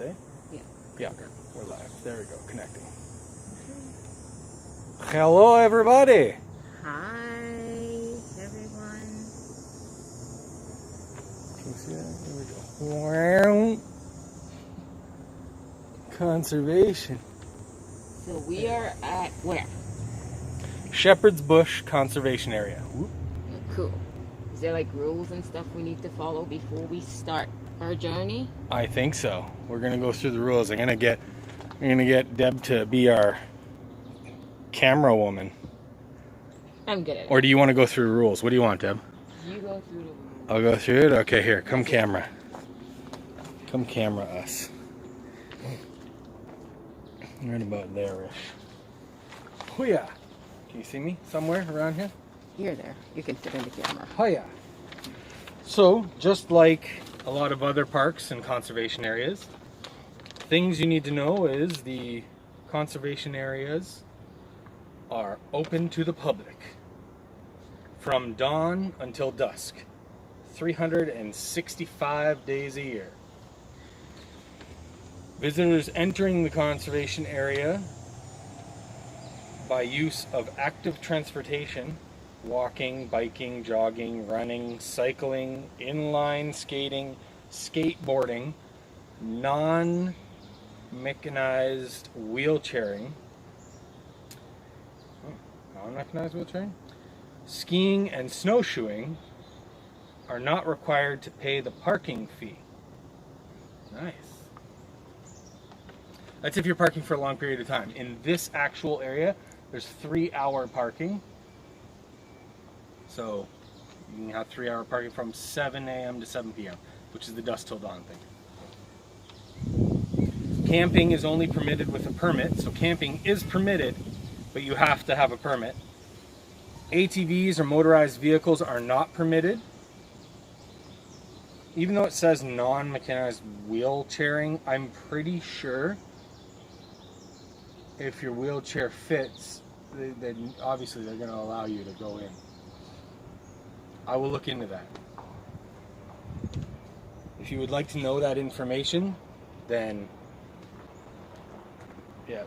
eh? Yeah. Yeah, we're live. There we go, connecting. Hello, everybody. Hi, everyone. Can you see that? There we go. Wow. Conservation. So we are at where? Shepherd's Bush Conservation Area. Whoop. Cool. Is there like rules and stuff we need to follow before we start our journey? I think so. We're gonna go through the rules. I'm gonna get Deb to be our camera woman. I'm good at it. Or do you want to go through the rules? What do you want, Deb? You go through the rules. I'll go through it? Okay, here. Come camera. Come camera us. Right about there-ish. Oh yeah. Can you see me somewhere around here? You're there. You can fit in the camera. Oh yeah. So, just like a lot of other parks and conservation areas, things you need to know is the conservation areas are open to the public from dawn until dusk, 365 days a year. Visitors entering the conservation area by use of active transportation, walking, biking, jogging, running, cycling, inline skating, skateboarding, non-mechanized wheelchairing, skiing and snowshoeing are not required to pay the parking fee. Nice. That's if you're parking for a long period of time. In this actual area, there's 3-hour parking. So you can have 3-hour parking from 7 a.m. to 7 p.m., which is the dusk till dawn thing. Camping is only permitted with a permit. So camping is permitted, but you have to have a permit. ATVs or motorized vehicles are not permitted. Even though it says non-mechanized wheelchairing, I'm pretty sure if your wheelchair fits, then obviously they're going to allow you to go in. I will look into that. If you would like to know that information, then yeah,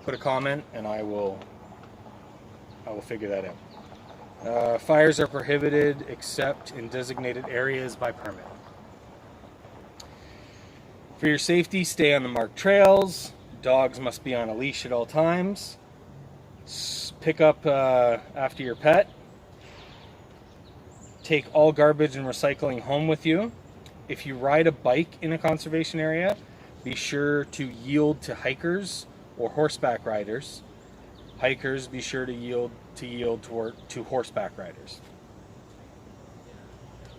put a comment and I will figure that out. Fires are prohibited except in designated areas by permit. For your safety, stay on the marked trails. Dogs must be on a leash at all times. Pick up after your pet. Take all garbage and recycling home with you. If you ride a bike in a conservation area, be sure to yield to hikers or horseback riders. Hikers, be sure to yield to horseback riders.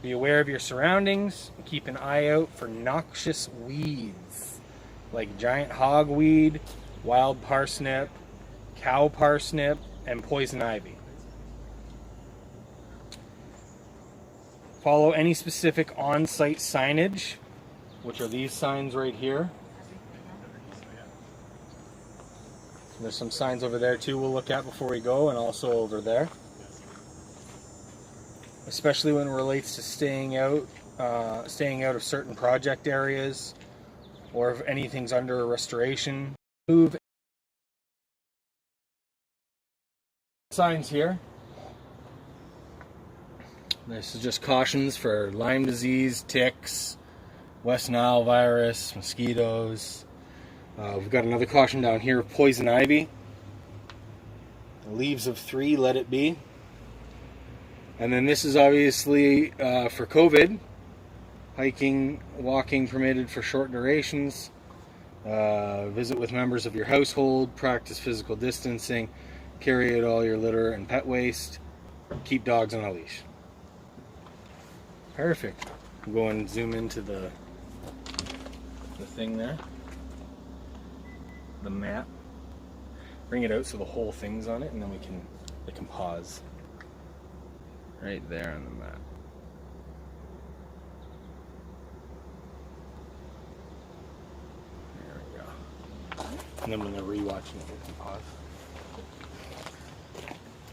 Be aware of your surroundings and keep an eye out for noxious weeds like giant hogweed, wild parsnip, cow parsnip, and poison ivy. Follow any specific on-site signage, which are these signs right here. There's some signs over there too we'll look at before we go, and also over there. Especially when it relates to staying out of certain project areas, or if anything's under restoration. Move signs here. This is just cautions for Lyme disease, ticks, West Nile virus, mosquitoes. We've got another caution down here, poison ivy. Leaves of 3, let it be. And then this is obviously for COVID. Hiking, walking permitted for short durations. Visit with members of your household. Practice physical distancing. Carry out all your litter and pet waste. Keep dogs on a leash. Perfect. We'll go and zoom into the thing there. The map. Bring it out so the whole thing's on it, and then they can pause. Right there on the map. There we go. And then when they're rewatching it, they can pause.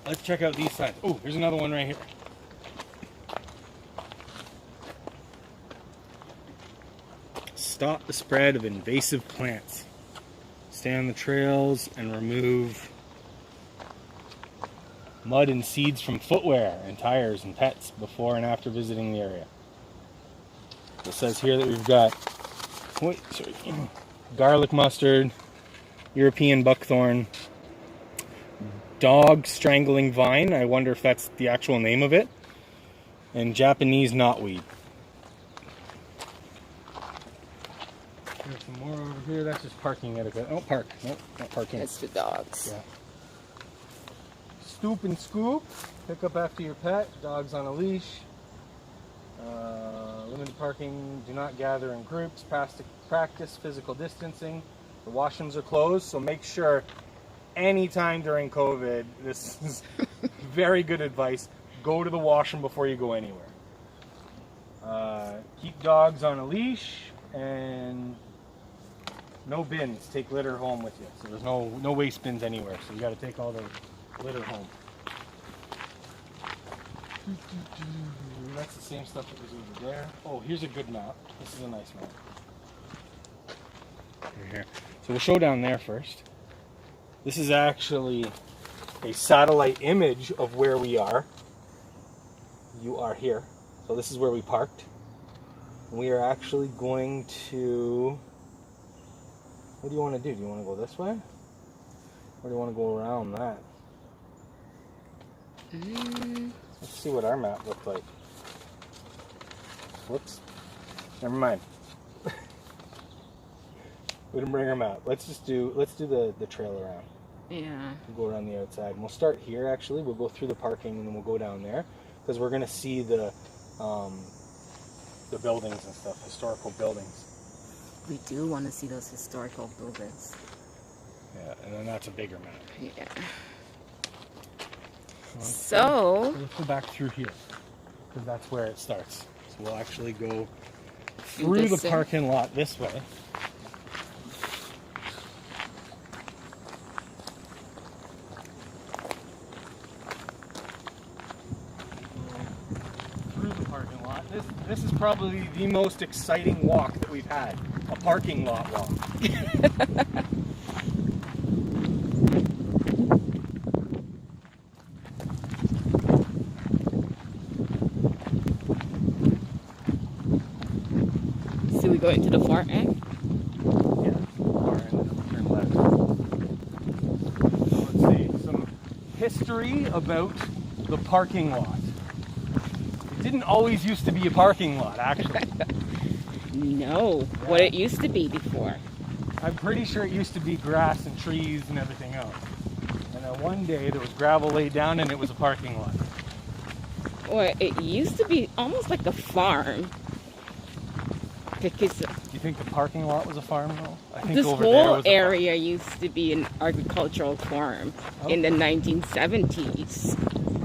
Let's check out these signs. Oh, here's another one right here. stop the spread of invasive plants. Stay on the trails and remove mud and seeds from footwear and tires and pets before and after visiting the area. It says here that we've got garlic mustard, European buckthorn, dog strangling vine, I wonder if that's the actual name of it, and Japanese knotweed. There's some more over here. That's just parking etiquette. Oh, park. Nope, not parking. It's for dogs. Yeah. Stoop and scoop. Pick up after your pet. Dogs on a leash. Limited parking. Do not gather in groups. Practice physical distancing. The washrooms are closed, so make sure anytime during COVID, this is very good advice, go to the washroom before you go anywhere. Keep dogs on a leash, and no bins. Take litter home with you. So there's no waste bins anywhere, so you got to take all the litter home. That's the same stuff that was over there. Oh, here's a good map. This is a nice map. Here. So we'll show down there first. This is actually a satellite image of where we are. You are here. So this is where we parked. We are actually going to... What do you want to do? Do you want to go this way? Or do you want to go around that? Let's see what our map looked like. Whoops. Never mind. We didn't bring our map. Let's do the trail around. Yeah. We'll go around the outside. And we'll start here actually. We'll go through the parking and then we'll go down there. Because we're gonna see the buildings and stuff, historical buildings. We do want to see those historical buildings. Yeah, and then that's a bigger map. Yeah. So let's go back through here, because that's where it starts. So we'll actually go through the parking lot this way. Through the parking lot. This is probably the most exciting walk that we've had. A parking lot walk. So we go into the far end? Yeah, far end, and then we'll turn left. So let's see, some history about the parking lot. It didn't always used to be a parking lot, actually. No, what it used to be before. I'm pretty sure it used to be grass and trees and everything else. And then one day there was gravel laid down and it was a parking lot. Or it used to be almost like a farm. Because Do you think the parking lot was a farm though? I think this over there whole was a area used to be an agricultural farm in the 1970s.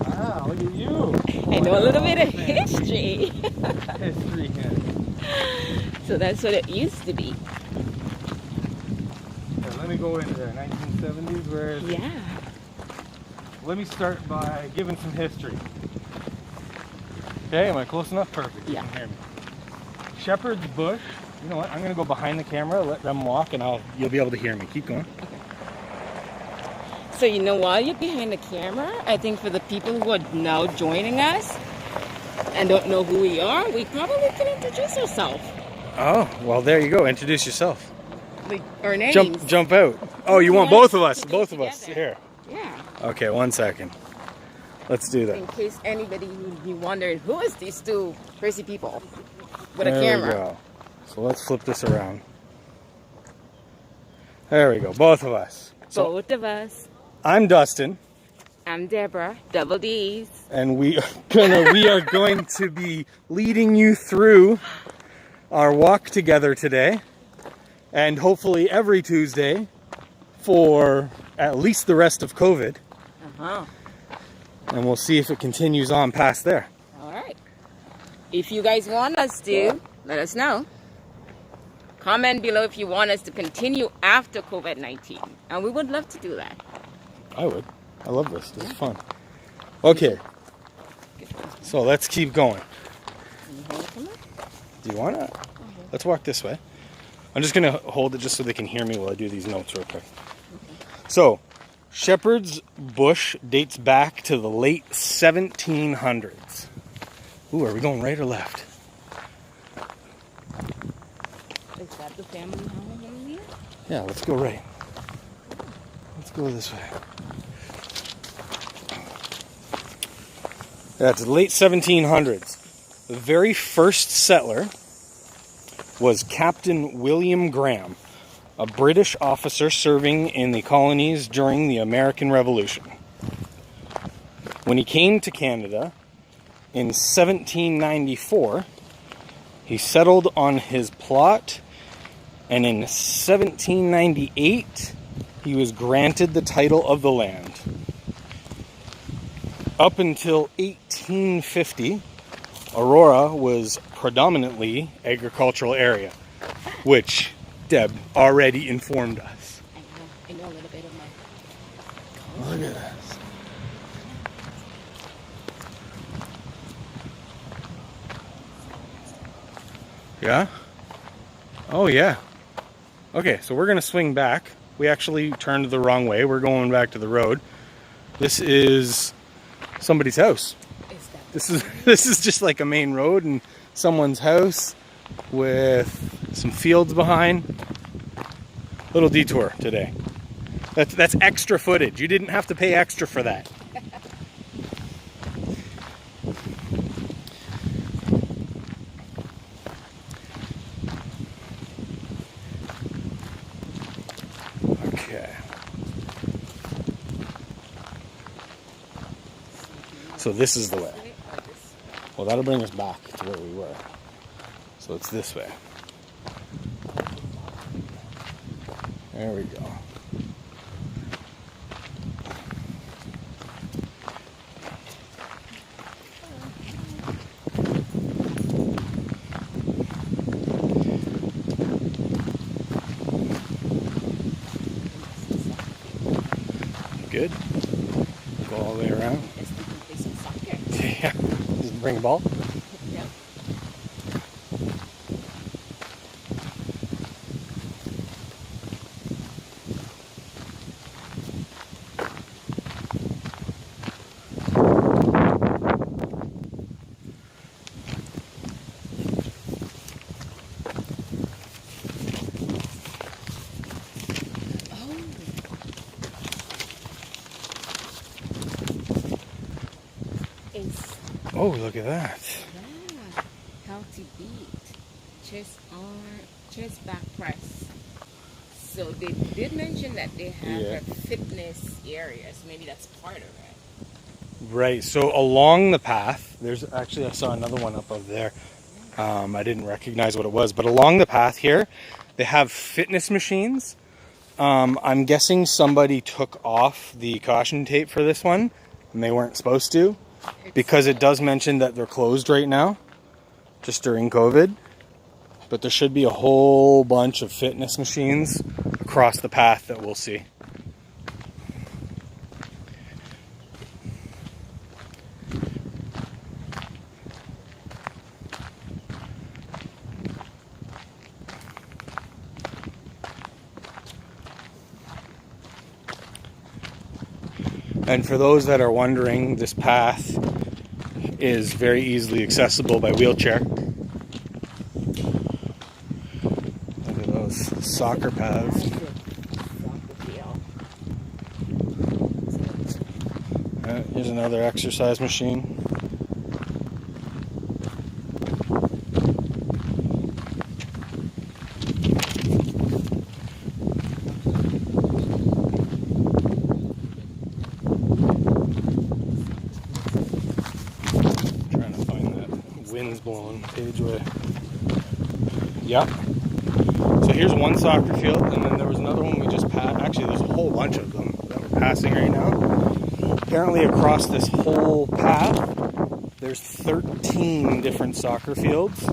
Wow, look at you. I know a little bit of history. History here. So that's what it used to be. Here, let me go into there. 1970s, where is it? Yeah. Let me start by giving some history. Okay, am I close enough? Perfect. You Yeah. can hear me. Shepherd's Bush. You know what? I'm going to go behind the camera, let them walk, and you'll be able to hear me. Keep going. So you know, while you're behind the camera, I think for the people who are now joining us and don't know who we are, we probably can introduce ourselves. Oh, well, there you go. Introduce yourself. Like our names. Jump out. Oh, you want both of us? Both of us. Here. Yeah. Okay, 1 second. Let's do that. In case anybody would be wondering, who is these two crazy people with a There camera? we go. So let's flip this around. There we go. Both of us. So Both of us. I'm Dustin. I'm Deborah, double D's. And we are going to be leading you through our walk together today, and hopefully every Tuesday for at least the rest of COVID. Uh-huh. And we'll see if it continues on past there. All right. If you guys want us to, let us know. Comment below if you want us to continue after COVID-19. And we would love to do that. I would. I love this. This is fun. Okay. So let's keep going. Do you want to? Let's walk this way. I'm just going to hold it just so they can hear me while I do these notes real quick. So, Sheppard's Bush dates back to the late 1700s. Ooh, are we going right or left? Is that the family home in here? Yeah, let's go right. Let's go this way. That's the late 1700s. The very first settler was Captain William Graham, a British officer serving in the colonies during the American Revolution. When he came to Canada in 1794, he settled on his plot, and in 1798, he was granted the title of the land. Up until 1850, Aurora was predominantly agricultural area, which Deb already informed us. I know a little bit of my... Look at this. Yeah? Oh, yeah. Okay, so we're going to swing back. We actually turned the wrong way. We're going back to the road. This is somebody's house. This is just like a main road and someone's house with some fields behind. Little detour today. That's extra footage. You didn't have to pay extra for that. Okay. So this is the way. Well, that'll bring us back to where we were. So it's this way. There we go. Good. Go all the way around. Yeah. Just bring a ball. Yeah. Oh, look at that. Yeah. Healthy beat. Chest back press. So they did mention that they have a fitness area, so maybe that's part of it. Right, so along the path, there's actually, I saw another one up there. I didn't recognize what it was, but along the path here, they have fitness machines. I'm guessing somebody took off the caution tape for this one, and they weren't supposed to, because it does mention that they're closed right now, just during COVID. But there should be a whole bunch of fitness machines across the path that we'll see. And for those that are wondering, this path is very easily accessible by wheelchair. Look at those soccer paths. Here's another exercise machine. Wind's blowing Pageway. Yeah. So here's one soccer field, and then there was another one we just passed. Actually, there's a whole bunch of them that we're passing right now. Apparently, across this whole path, there's 13 different soccer fields,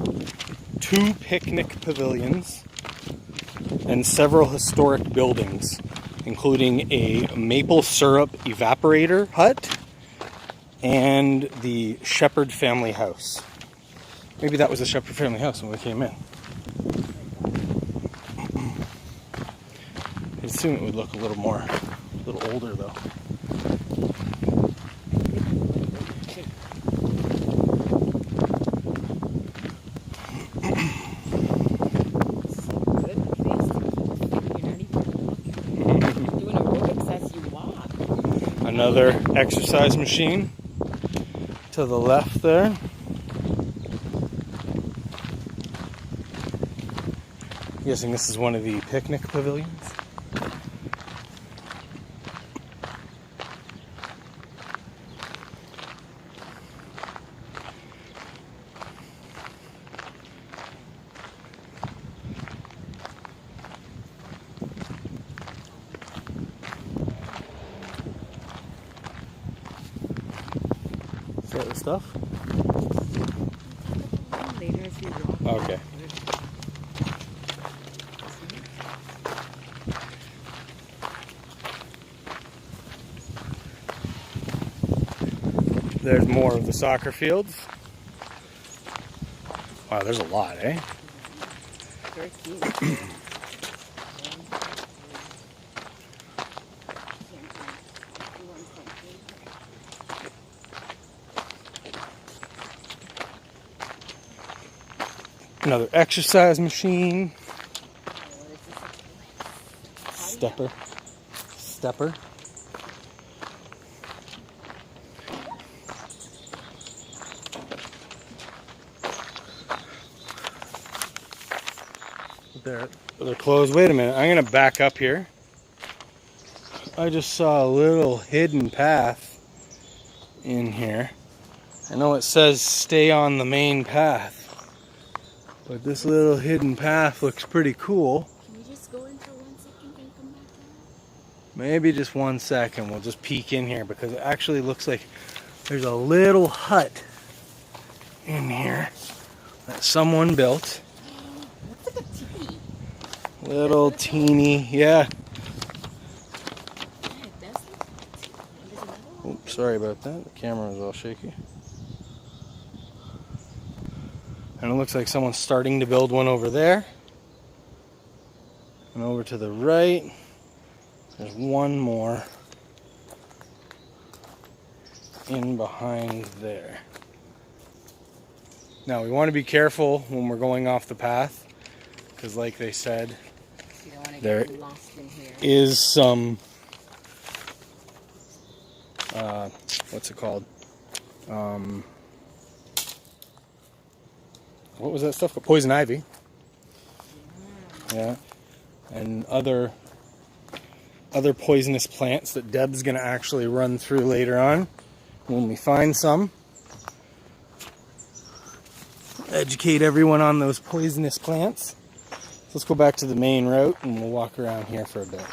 2 picnic pavilions, and several historic buildings, including a maple syrup evaporator hut and the Sheppard family house. Maybe that was the Sheppard family house when we came in. assume it would look a little older though. Another exercise machine to the left there. I'm guessing this is one of the picnic pavilions. Is that the stuff? Okay. There's more of the soccer fields. Wow, there's a lot, eh? Very cute. Another exercise machine. Stepper. They're closed. Wait a minute. I'm going to back up here. I just saw a little hidden path in here. I know it says stay on the main path, but this little hidden path looks pretty cool. Can you just go in for 1 second and come back out? Maybe just 1 second. We'll just peek in here because it actually looks like there's a little hut in here that someone built. Looks like a teepee. Little teeny, yeah. Oops, sorry about that. The camera was all shaky. And it looks like someone's starting to build one over there. And over to the right, there's one more in behind there. Now we want to be careful when we're going off the path, because like they said, you don't want to there get lost in here. is some, what's it called? What was that stuff called? Poison ivy. Yeah. And other poisonous plants that Deb's going to actually run through later on when we find some. Educate everyone on those poisonous plants. So let's go back to the main route and we'll walk around here for a bit.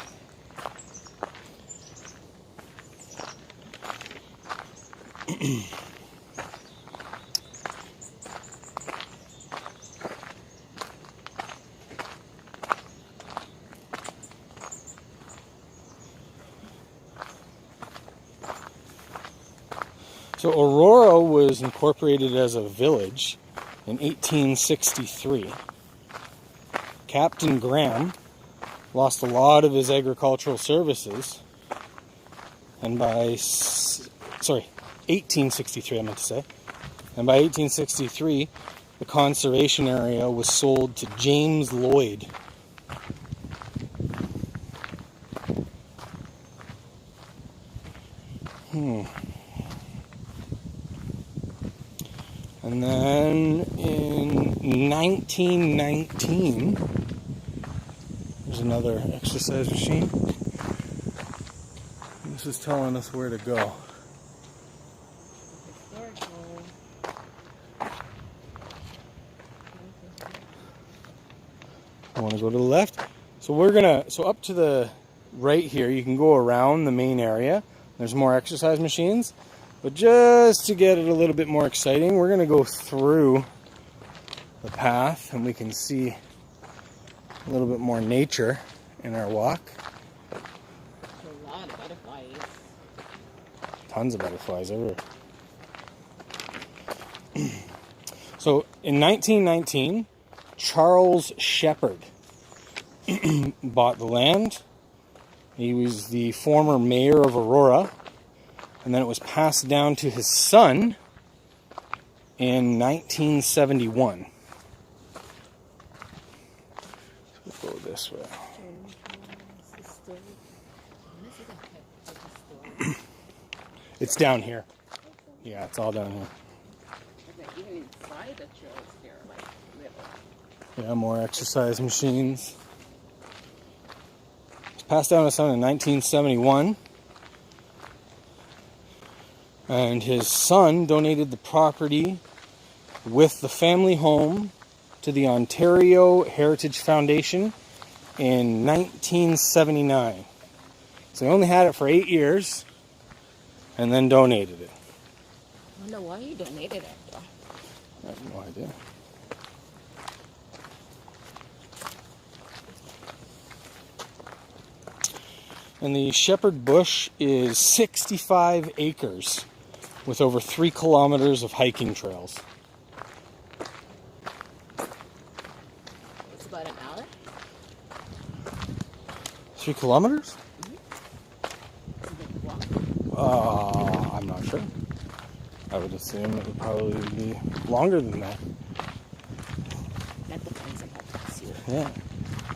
So Aurora was incorporated as a village in 1863. Captain Graham lost a lot of his agricultural services, and by 1863 I meant to say, and by 1863 the conservation area was sold to James Lloyd. And then in 1919, there's another exercise machine. This is telling us where to go. I want to go to the left. So up to the right here, you can go around the main area. There's more exercise machines. But just to get it a little bit more exciting, we're going to go through the path and we can see a little bit more nature in our walk. A lot of butterflies. Tons of butterflies everywhere. So in 1919, Charles Sheppard bought the land He was the former mayor of Aurora, and then it was passed down to his son in 1971. So we'll go this way. It's down here. Yeah, it's all down here. Even inside the trails here, like little. Yeah, more exercise machines. It's passed down to his son in 1971. And his son donated the property with the family home to the Ontario Heritage Foundation in 1979. So he only had it for 8 years and then donated it. I wonder why he donated it though. I have no idea. And the Sheppard Bush is 65 acres with over 3 kilometers of hiking trails. It's about an hour. 3 kilometers? Mm-hmm. I'm not sure. I would assume it would probably be longer than that. That depends on how fast you are. Yeah.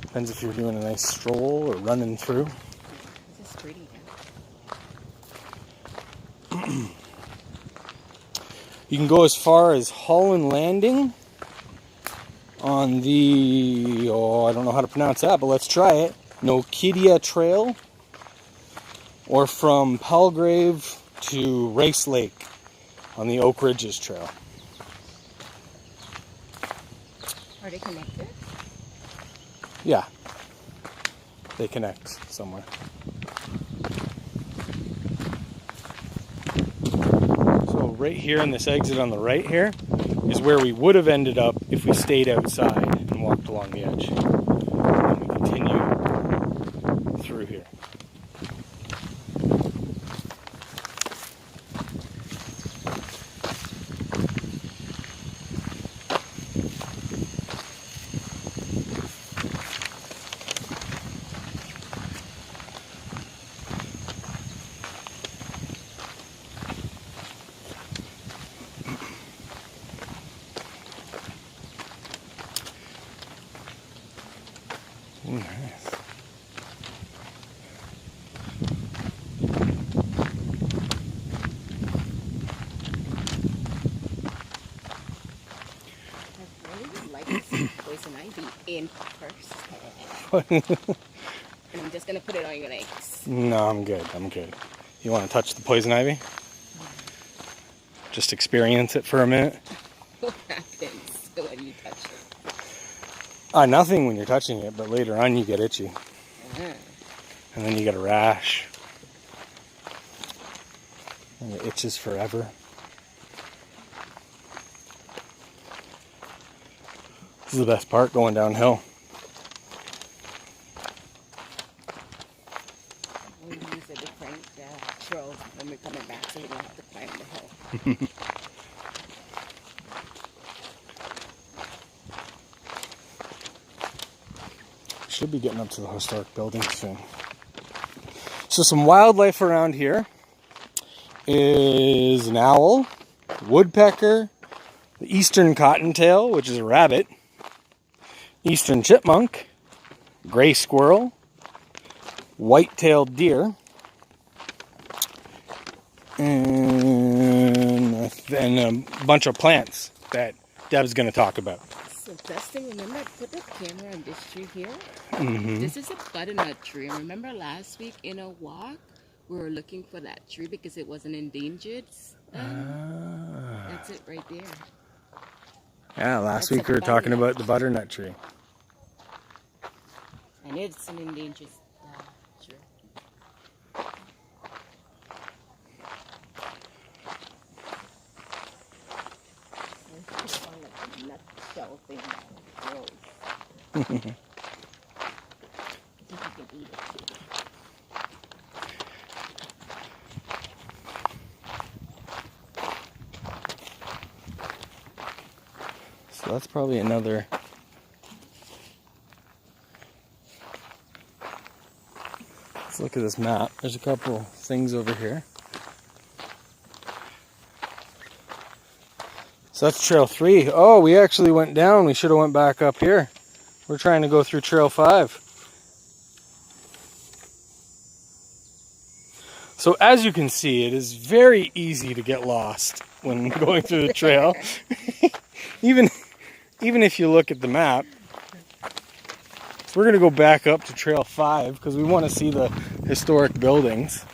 Depends if you're doing a nice stroll or running through. This is pretty. You can go as far as Holland Landing on the, I don't know how to pronounce that, but let's try it. Nokidia Trail. Or from Palgrave to Race Lake on the Oak Ridges Trail. Are they connected? Yeah. They connect somewhere. So right here in this exit on the right here is where we would have ended up if we stayed outside and walked along the edge. And we continue through here. Ooh, nice. I really like this poison ivy in person. And I'm just gonna put it on your legs. No, I'm good. I'm good. You want to touch the poison ivy? Just experience it for a minute. What happens when you touch it? Nothing when you're touching it, but later on you get itchy. And then you get a rash. And it itches forever. This is the best part, going downhill. We'll use a different trail when we're coming back so we don't have to climb the hill. Should be getting up to the historic building soon. So some wildlife around here is an owl, woodpecker, the eastern cottontail, which is a rabbit, eastern chipmunk, gray squirrel, white-tailed deer, and a bunch of plants that Deb's going to talk about. So Dustin, remember I put the camera on this tree here? Mm-hmm. This is a butternut tree. Remember last week in a walk, we were looking for that tree because it wasn't endangered? That's it right there. Yeah, last week we were talking about the butternut tree. And it's an endangered tree. It's on like a nutshell thing that grows. I think you can eat it too. So that's probably another look at this map. There's a couple things over here. So that's Trail 3. Oh, we actually went down. We should have went back up here. We're trying to go through Trail 5. So as you can see, it is very easy to get lost when going through the trail. even if you look at the map. So we're going to go back up to Trail 5 because we want to see the historic buildings.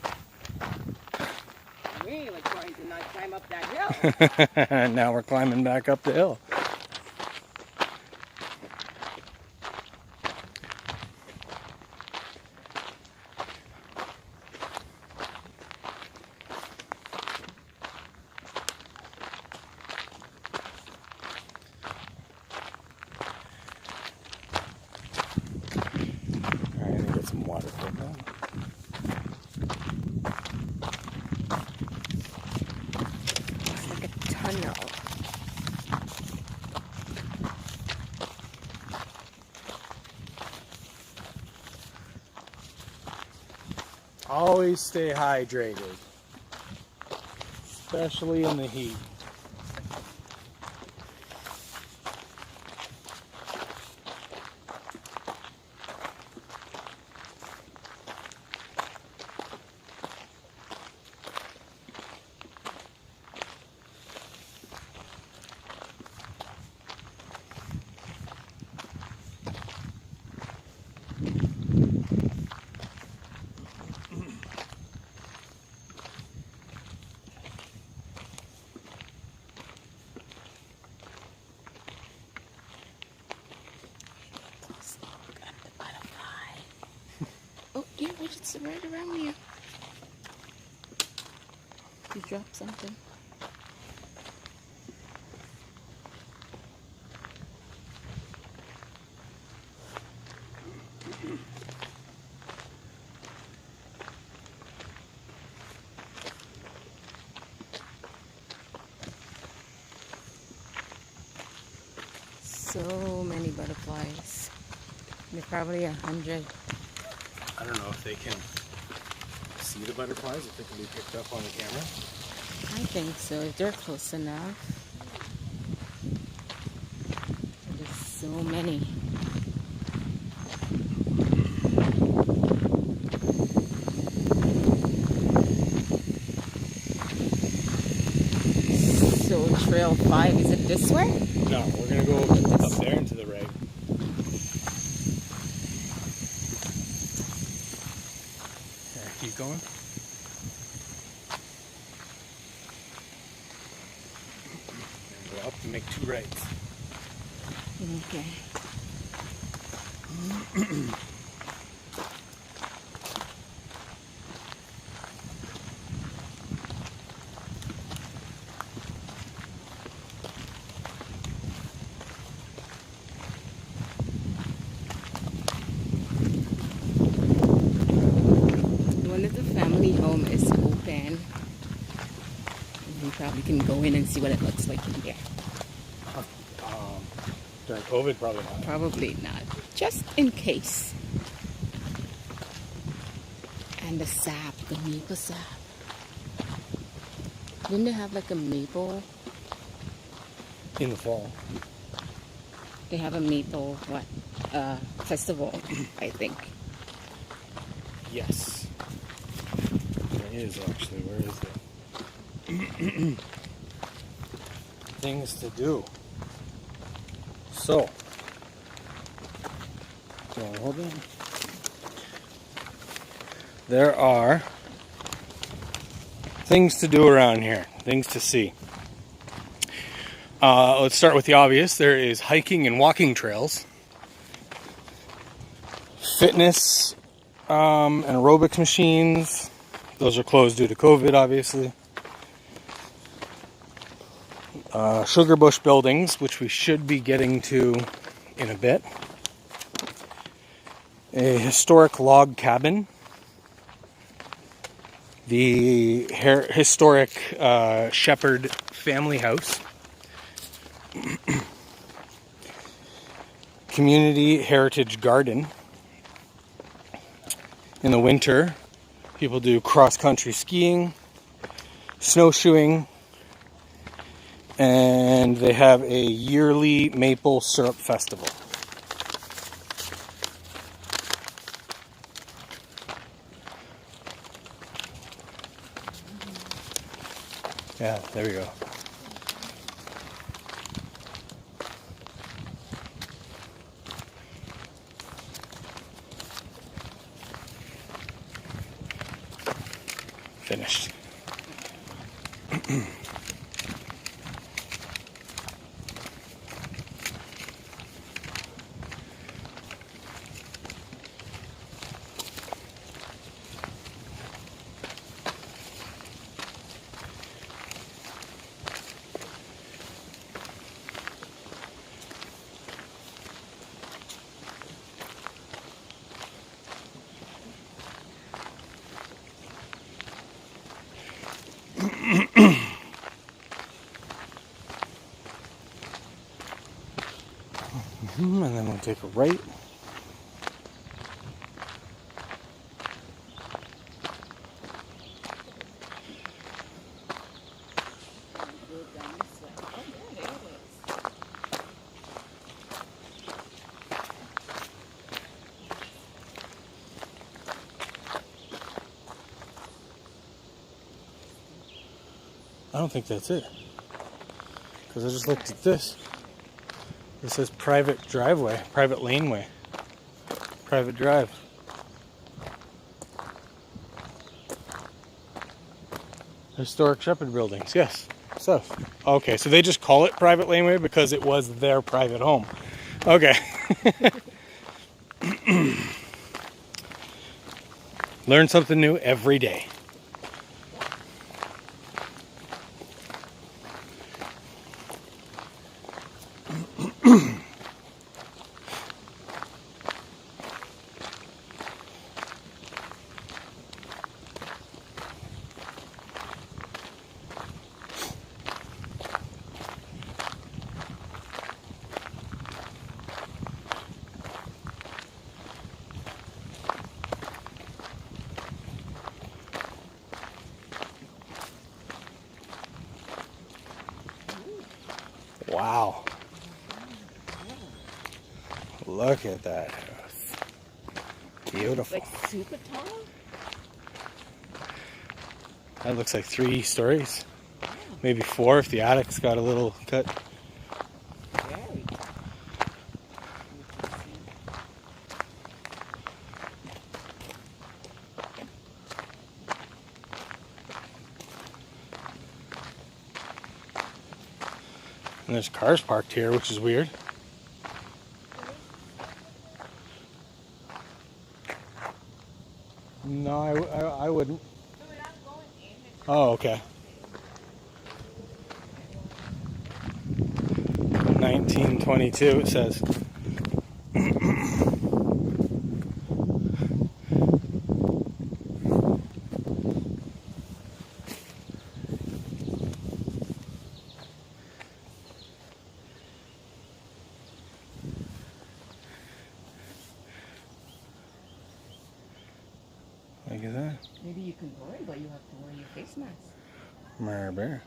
We were trying to not climb up that hill. Now we're climbing back up the hill. Some water for them. It's like a tunnel. Always stay hydrated, especially in the heat. Oh, yeah, it's right around you. You dropped something. So many butterflies. There's probably 100. I don't know if they can see the butterflies, if they can be picked up on the camera. I think so, if they're close enough. There's so many. So Trail 5, is it this way? No, we're going to go up there and to the right. Keep going. And go up and make 2 rights. Okay. Home is open. You probably can go in and see what it looks like in there. During COVID, probably not. Probably not. Just in case. And the sap, the maple sap. Didn't they have like a maple? In the fall. They have a maple, festival, I think. Yes. Is actually, where is it? Things to do. So, do you want to hold it? There are things to do around here, things to see. Let's start with the obvious. There is hiking and walking trails, fitness and aerobics machines. Those are closed due to COVID, obviously. Sugar bush buildings, which we should be getting to in a bit. A historic log cabin. The historic Sheppard family house. Community heritage garden. In the winter, people do cross-country skiing, snowshoeing, and they have a yearly maple syrup festival. Yeah, there we go. Finished. And then we'll take a right. I don't think that's it, because I just looked at this. It says private driveway, private laneway, private drive. Historic Sheppard buildings, yes. So, okay, so they just call it private laneway because it was their private home. Okay. Learn something new every day. Wow. Look at that house. Beautiful. Like super tall? That looks like 3 stories. Maybe 4 if the attic's got a little cut. Very. And there's cars parked here, which is weird. No, I wouldn't. Oh, okay. 1922 it says. Look at that. Maybe you can go in, but you have to wear your face mask. Bear.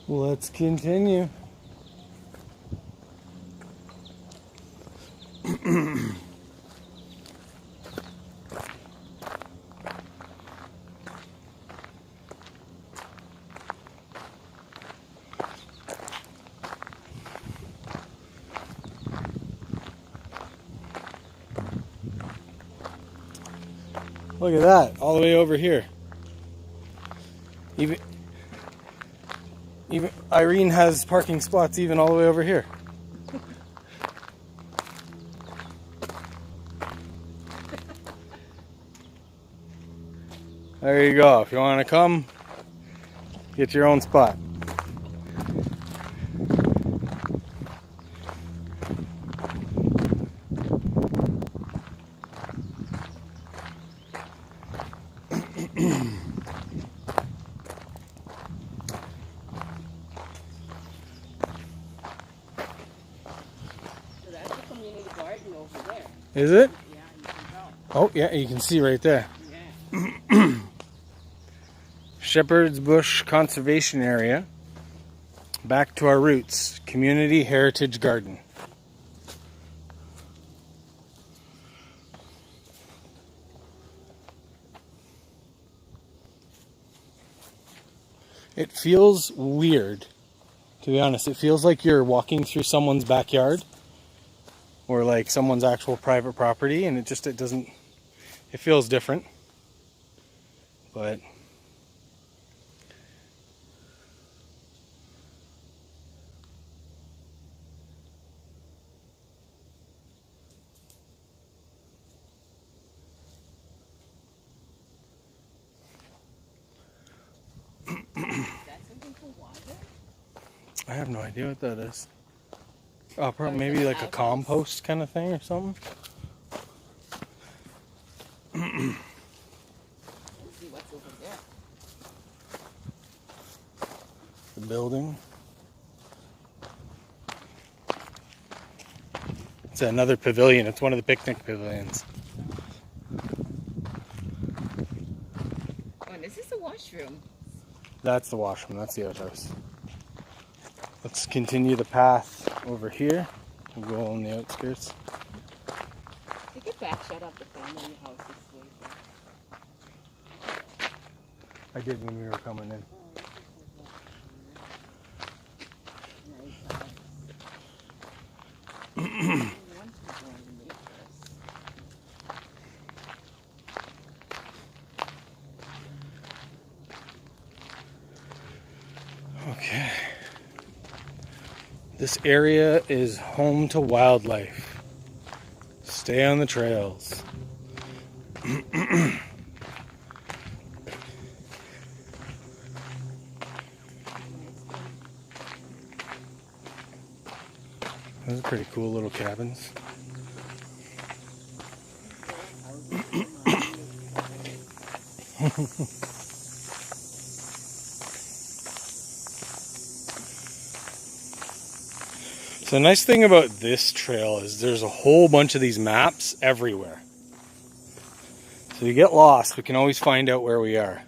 Let's continue. Look at that, all the way over here. Even Irene has parking spots even all the way over here. There you go. If you want to come, get your own spot. Is it? Yeah, you can tell. Oh, yeah, you can see right there. Yeah. Shepherd's Bush Conservation Area. Back to our roots. Community Heritage Garden. It feels weird, to be honest. It feels like you're walking through someone's backyard or like someone's actual private property, and it doesn't, it feels different. But I have no idea what that is. Oh, probably maybe like a compost kind of thing or something. Let's see what's over there. The building. It's another pavilion. It's one of the picnic pavilions. Oh, and this is the washroom. That's the washroom. That's the outhouse. Let's continue the path over here. We'll go on the outskirts. Take it back, shut up the family house this way. I did when we were coming in. Okay. This area is home to wildlife. Stay on the trails. Those are pretty cool little cabins. So the nice thing about this trail is there's a whole bunch of these maps everywhere. So you get lost, we can always find out where we are.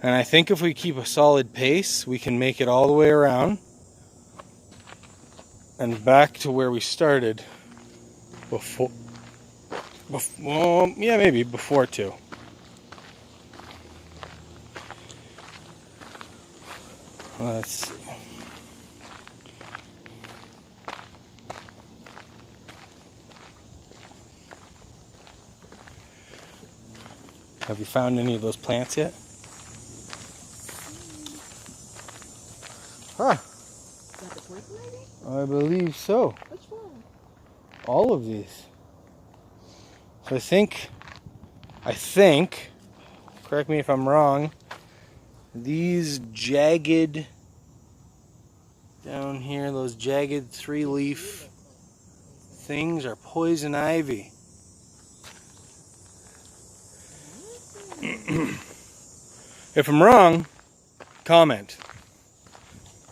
And I think if we keep a solid pace, we can make it all the way around and back to where we started before, well, yeah, maybe before 2. Let's see. Have you found any of those plants yet? Huh. Is that the poison ivy? I believe so. Which one? All of these. So I think, correct me if I'm wrong, these jagged, down here, those jagged 3-leaf things are poison ivy. If I'm wrong, comment.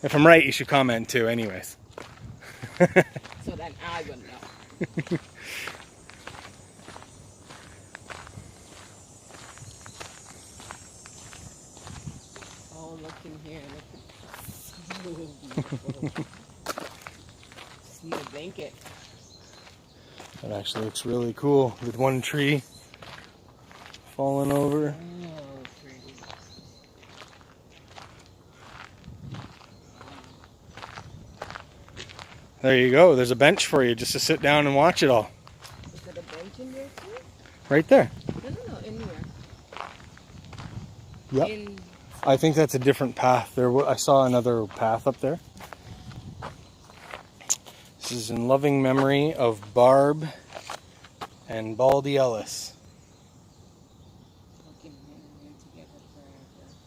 If I'm right, you should comment too, anyways. So then I will know. Oh, look in here. Look at so beautiful. Just need a blanket. That actually looks really cool with one tree falling over. Oh, pretty. There you go. There's a bench for you just to sit down and watch it all. Is there a bench in there too? Right there. No, in here. Yep. In... I think that's a different path. I saw another path up there. This is in loving memory of Barb and Baldy Ellis. Looking here together forever.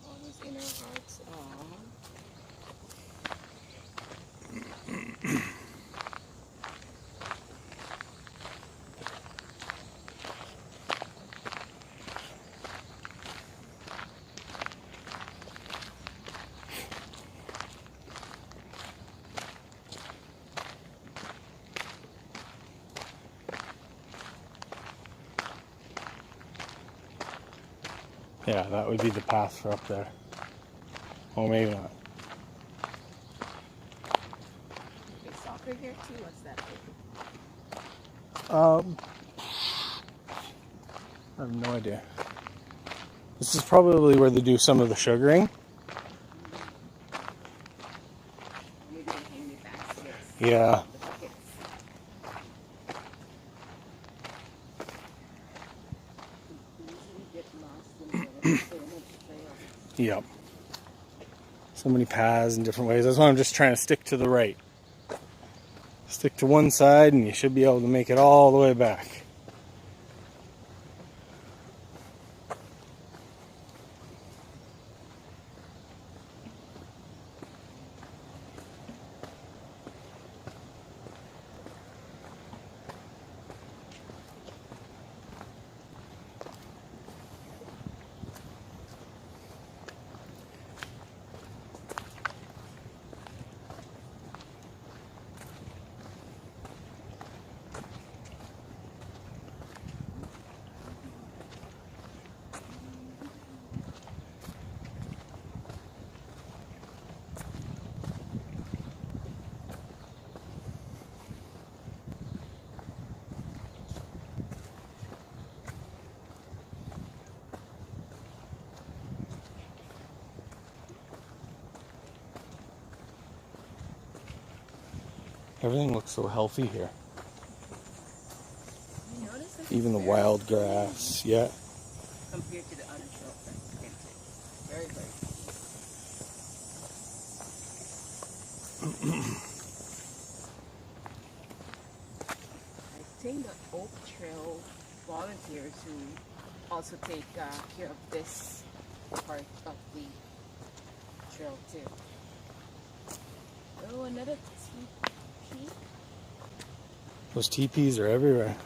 Always in our hearts. Aww. Yeah, that would be the path for up there. Oh, maybe not. Is soccer here too? What's that? I have no idea. This is probably where they do some of the sugaring. Maybe they hang the baskets. Yeah. The buckets. You usually get lost in the so much trail. Yep. So many paths in different ways. That's why I'm just trying to stick to the right. Stick to one side and you should be able to make it all the way back. Everything looks so healthy here. You notice this Even the is wild grass. Yeah. compared to the other trails that's painted. Very, very. I think the Oak Trail volunteers who also take care of this part of the trail too. Oh, another teepee. Those teepees are everywhere.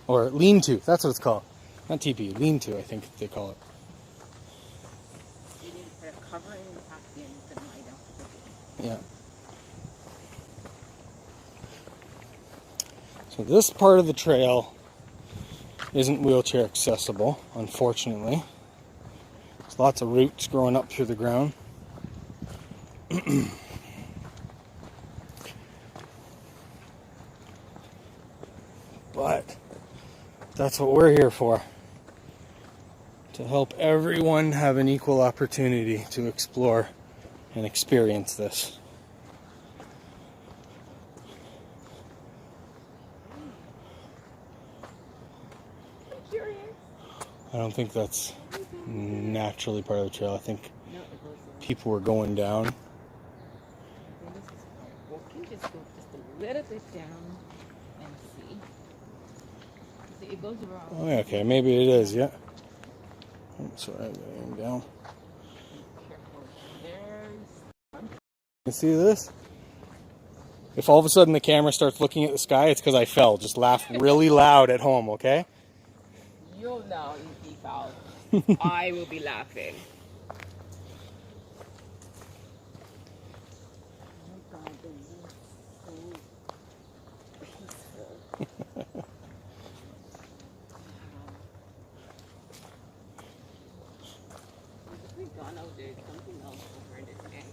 Or lean-to. That's what it's called. Not teepee. Lean-to, I think they call it. You need to put a covering back in to lie down. Yeah. So this part of the trail isn't wheelchair accessible, unfortunately. There's lots of roots growing up through the ground. But that's what we're here for. To help everyone have an equal opportunity to explore and experience this. Curious. I don't think that's naturally part of the trail. I think No, it goes around. people were going down. I think this is part. Walking, just go just a little bit down and see. See, it goes around. Oh, yeah, okay, maybe it is, yeah. Oops, sorry, I'm going down. Careful. There's. You see this? If all of a sudden the camera starts looking at the sky, it's because I fell. Just laugh really loud at home, okay? You'll know if he fell. I will be laughing. Oh God, the wood's so peaceful. Wow. If we'd gone out there, something else over this day.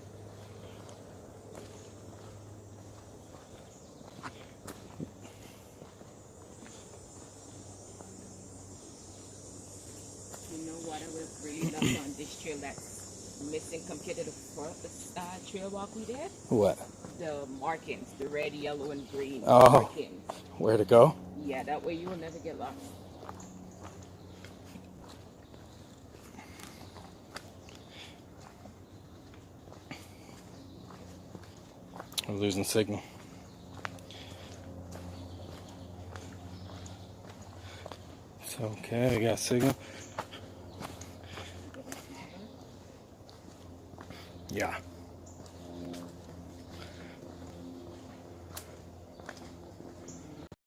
You know what I would have really loved on this trail that's missing compared to the first trail walk we did? What? The markings, the red, yellow, and green Oh. markings. Where to go? Yeah, that way you will never get lost. I'm losing signal. It's okay, I got signal. Yeah.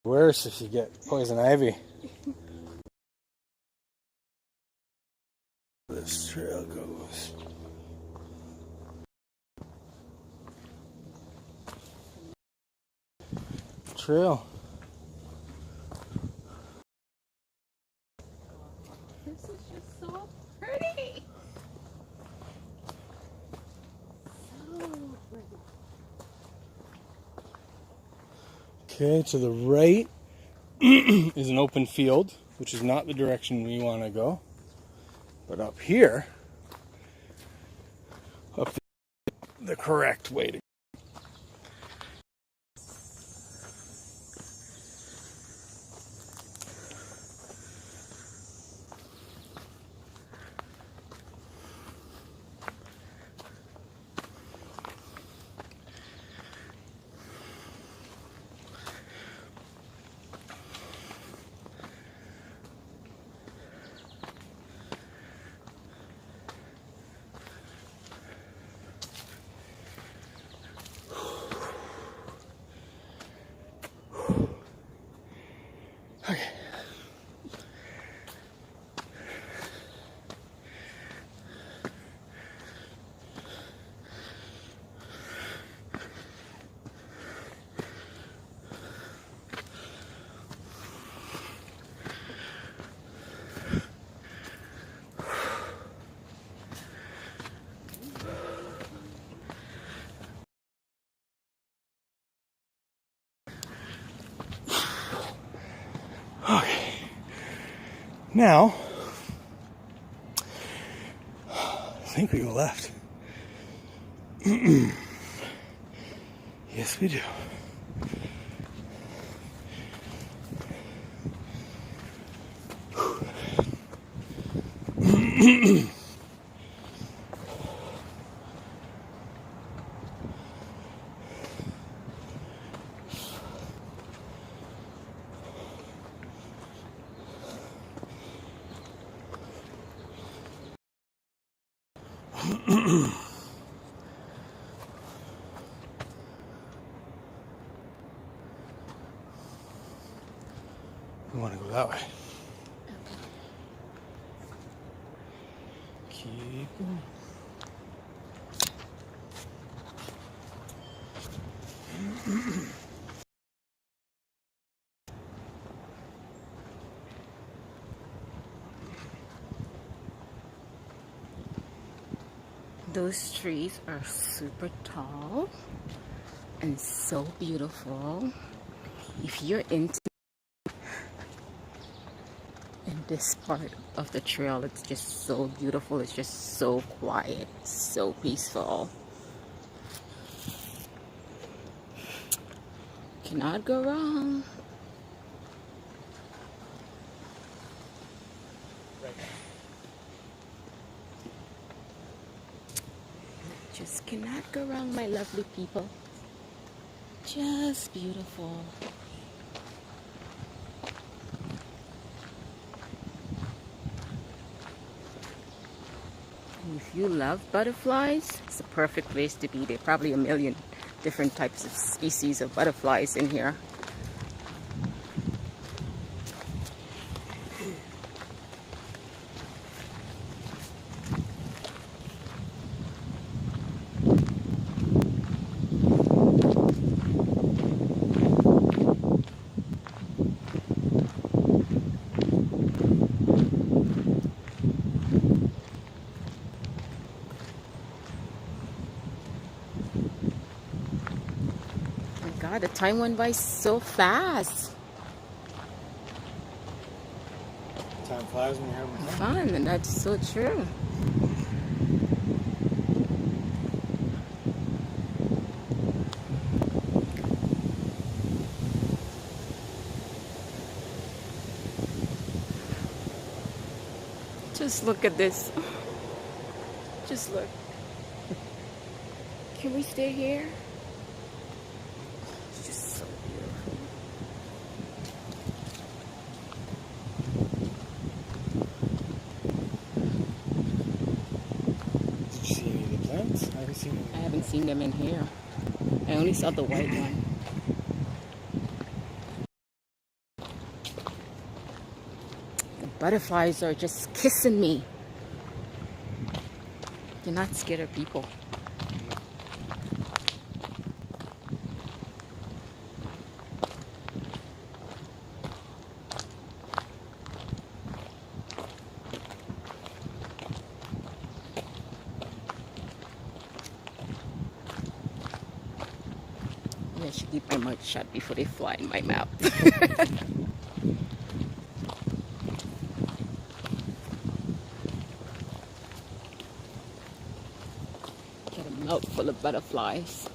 Worse if you get poison ivy. This trail goes. Trail. This is Okay, to the right is an open field, which is not the direction we want to go. But up here, up the correct way to go. Okay. Okay. Now, I think we go left. Yes, we do. We want to go that way. Keep going. Those trees are super tall and so beautiful. If you're into in this part of the trail, it's just so beautiful. It's just so quiet, so peaceful. Cannot go wrong. Just cannot go wrong, my lovely people. Just beautiful. If you love butterflies, it's a perfect place to be. There are probably a million different types of species of butterflies in here. God, the time went by so fast. Time flies when you're having fun. Fun, and that's so true. Just look at this. Just look. Can we stay here? It's just so beautiful. Did you see any of the plants? I haven't seen them in here. I only saw the white one. The butterflies are just kissing me. They're not scared of people. I should keep my mouth shut before they fly in my mouth. Get a mouth full of butterflies.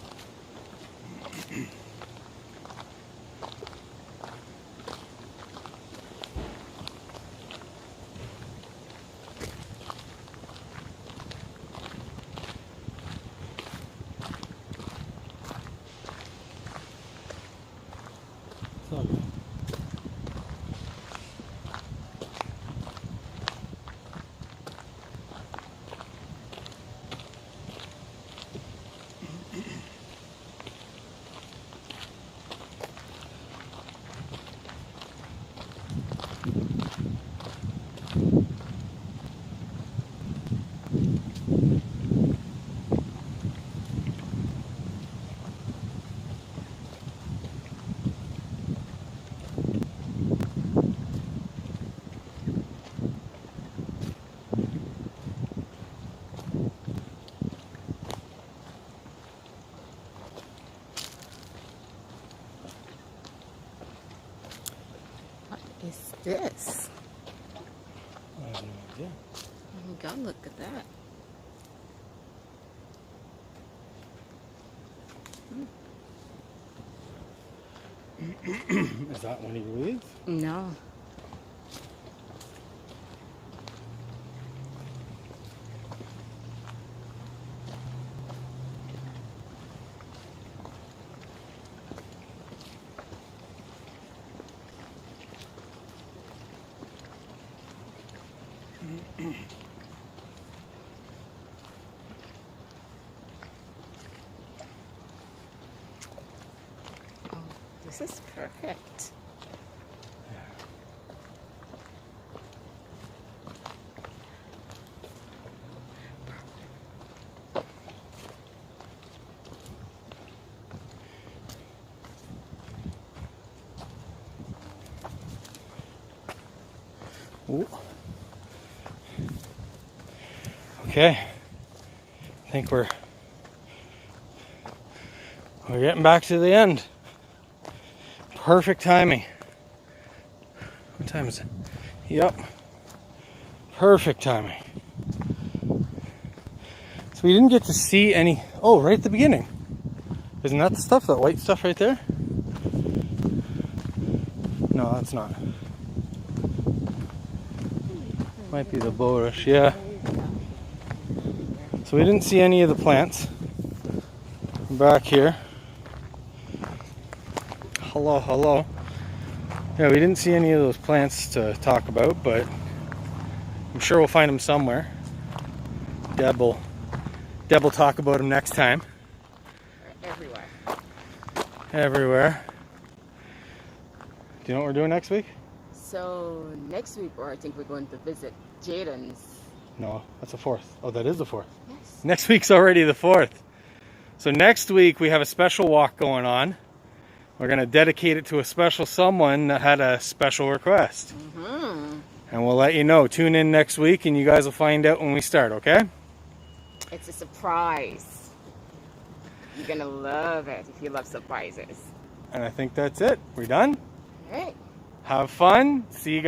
What is this? I have no idea. Oh my God, look at that. Is that one of your weeds? No. Oh, this is perfect. Ooh. Okay, I think we're getting back to the end. Perfect timing. What time is it? Yep. Perfect timing. So we didn't get to see any. Oh, right at the beginning. Isn't that the stuff? That white stuff right there? No, that's not. Might be the bulrush, yeah. So we didn't see any of the plants back here. Hello, hello. Yeah, we didn't see any of those plants to talk about, but I'm sure we'll find them somewhere. Deb will talk about them next time. Everywhere. Everywhere. Do you know what we're doing next week? So next week, or I think we're going to visit Jaden's. No, that's the 4th. Oh, that is the 4th. Yes. Next week's already the 4th. So next week we have a special walk going on. We're going to dedicate it to a special someone that had a special request. Mm-hmm. And we'll let you know. Tune in next week and you guys will find out when we start, okay? It's a surprise. You're going to love it if you love surprises. And I think that's it. We're done. All right. Have fun. See you guys.